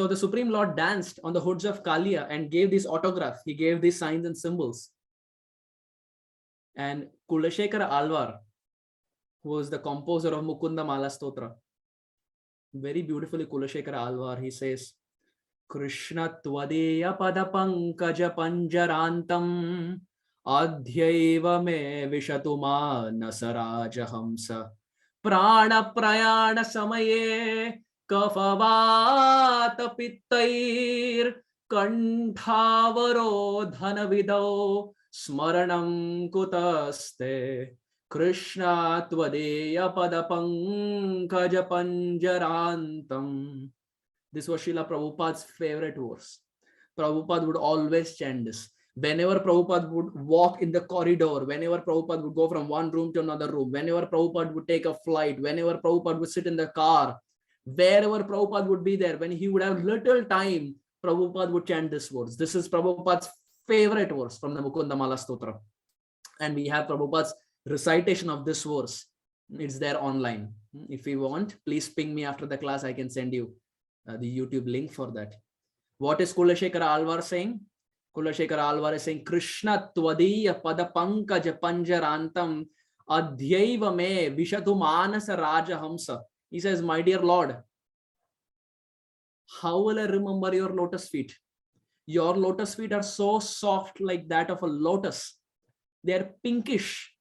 So the Supreme Lord danced on the hoods of Kalia and gave this autograph. He gave these signs and symbols. And Kulashekara Alvar, who was the composer of Mukunda Mala Stotra, very beautifully Kulashekara Alvar, he says, Krishna tvadīya-pada-paņkaja-pañjarāntam adyaiva me viśatu mānasa-rāja-ham prān a-samaye kapha-vāta-pittaih hāvarodhana-vidhau smaran kutas Krsna tvadīya-pada-paņkaja-pañjarāntam. This was Srila Prabhupada's favorite verse. Prabhupada would always chant this. Whenever Prabhupada would walk in the corridor, whenever Prabhupada would go from one room to another room, whenever Prabhupada would take a flight, whenever Prabhupada would sit in the car, wherever Prabhupada would be there, when he would have little time, Prabhupada would chant this verse. This is Prabhupada's favorite verse from the Mukunda Mala Stotra. And we have Prabhupada's recitation of this verse. It's there online. If you want, please ping me after the class. I can send you the YouTube link for that. What is Kulashekara Alvar saying? Kulashekara Alvar is saying, Krishna tvadīya-pada-paņkaja-pañjarāntam adyaiva me viśatu mānasa-rāja-ham. He says, my dear Lord, how will I remember your lotus feet? Your lotus feet are so soft like that of a lotus. They are pinkish.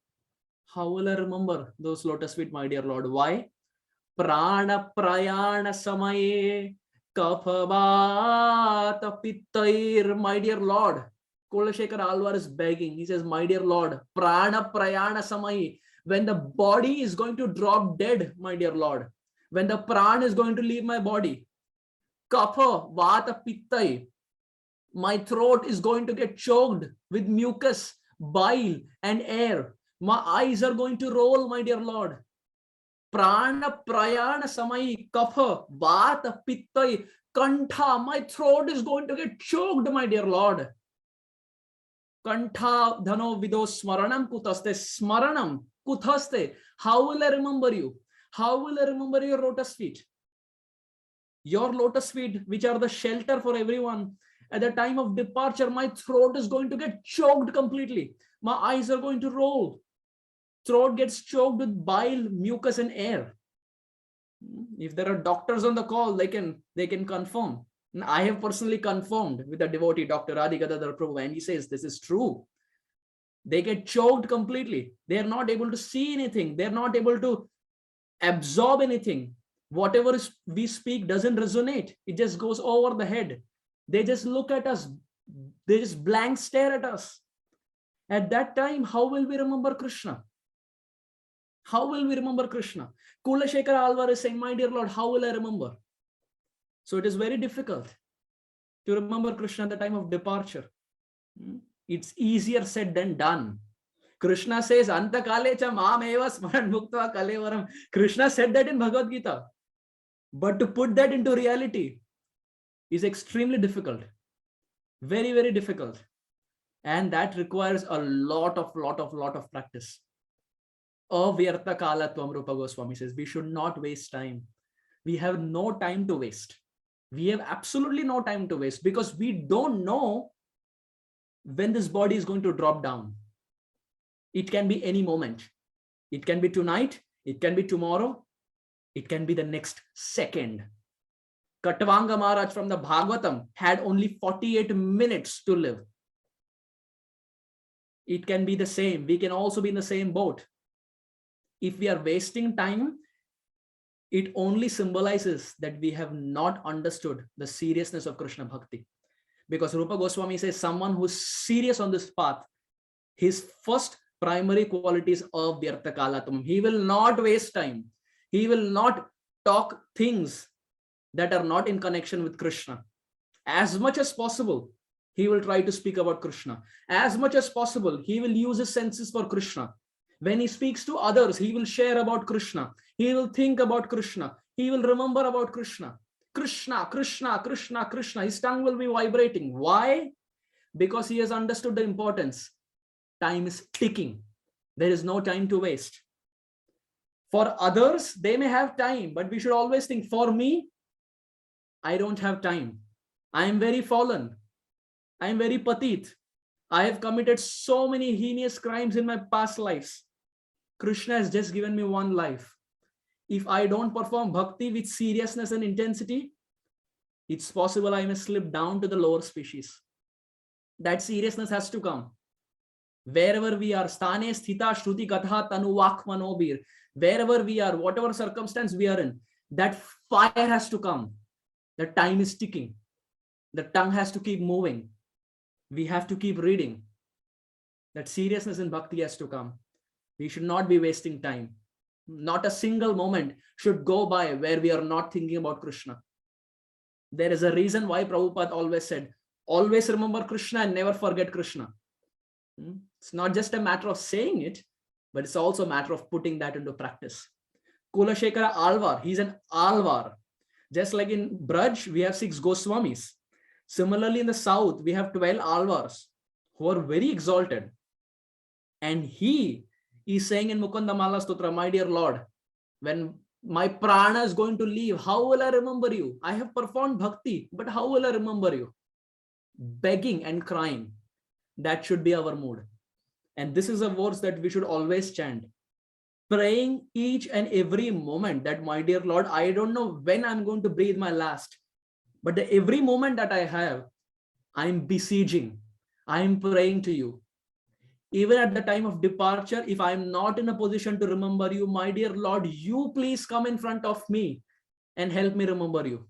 How will I remember those lotus feet, my dear Lord? Why? Prān a-prayān a-samaye kapha-vāta-pittaih. My dear Lord, Kulashekara Alvar is begging. He says, my dear Lord, prān a-prayān a-samaye. When the body is going to drop dead, my dear Lord, when the prān is going to leave my body, kapha-vāta-pittaih, my throat is going to get choked with mucus, bile and air. My eyes are going to roll, my dear Lord. Prān a-prayān a-samaye kapha-vāta-pittaih kantha. My throat is going to get choked, my dear Lord. Kapha-vāta-vidhau smaranam kutaste. Smaranam kutaste. How will I remember you? How will I remember your lotus feet? Your lotus feet, which are the shelter for everyone. At the time of departure, my throat is going to get choked completely. My eyes are going to roll. Throat gets choked with bile, mucus, and air. If there are doctors on the call, they can confirm. And I have personally confirmed with the devotee, Dr. Radhikadadhar Prabhu, and he says this is true. They get choked completely. They are not able to see anything. They are not able to absorb anything. Whatever we speak doesn't resonate. It just goes over the head. They just look at us. They just blank stare at us. At that time, how will we remember Krishna? How will we remember Krishna? Kulashekara Alvar is saying, my dear Lord, how will I remember? So it is very difficult to remember Krishna at the time of departure. It's easier said than done. Krishna says, Anta kale cha mam eva smaran muktva kalevaram. Krishna said that in Bhagavad Gita. But to put that into reality is extremely difficult. Very, very difficult. And that requires a lot of practice. Avyartha kalatvam, Rupa Goswami says, we should not waste time. We have no time to waste. We have absolutely no time to waste because we don't know when this body is going to drop down. It can be any moment. It can be tonight. It can be tomorrow. It can be the next second. Katavanga Maharaj from the Bhagavatam had only 48 minutes to live. It can be the same. We can also be in the same boat. If we are wasting time, it only symbolizes that we have not understood the seriousness of Krishna Bhakti. Because Rupa Goswami says someone who's serious on this path, his first primary quality is avyartha kalatam. He will not waste time. He will not talk things that are not in connection with Krishna. As much as possible, he will try to speak about Krishna. As much as possible, he will use his senses for Krishna. When he speaks to others, he will share about Krishna. He will think about Krishna. He will remember about Krishna. Krishna, Krishna, Krishna, Krishna. His tongue will be vibrating. Why? Because he has understood the importance. Time is ticking. There is no time to waste. For others, they may have time, but we should always think, for me, I don't have time. I am very fallen. I am very patit. I have committed so many heinous crimes in my past lives. Krishna has just given me one life. If I don't perform bhakti with seriousness and intensity, it's possible I may slip down to the lower species. That seriousness has to come. Wherever we are, sthane sthita shruti katha tanu vak manobir, wherever we are, whatever circumstance we are in, that fire has to come. The time is ticking. The tongue has to keep moving. We have to keep reading. That seriousness in bhakti has to come. We should not be wasting time. Not a single moment should go by where we are not thinking about Krishna. There is a reason why Prabhupada always said, always remember Krishna and never forget Krishna. It's not just a matter of saying it, but it's also a matter of putting that into practice. Kulashekara Alvar, he's an Alvar. Just like in Braj, we have 6 Goswamis. Similarly, in the south, we have 12 Alvars who are very exalted. And he is saying in Mukundamala Stotra, my dear Lord, when my prana is going to leave, how will I remember you? I have performed bhakti, but how will I remember you? Begging and crying. That should be our mood. And this is a verse that we should always chant. Praying each and every moment that, my dear Lord, I don't know when I'm going to breathe my last. But every moment that I have, I'm besieging. I'm praying to you. Even at the time of departure, if I'm not in a position to remember you, my dear Lord, you please come in front of me and help me remember you.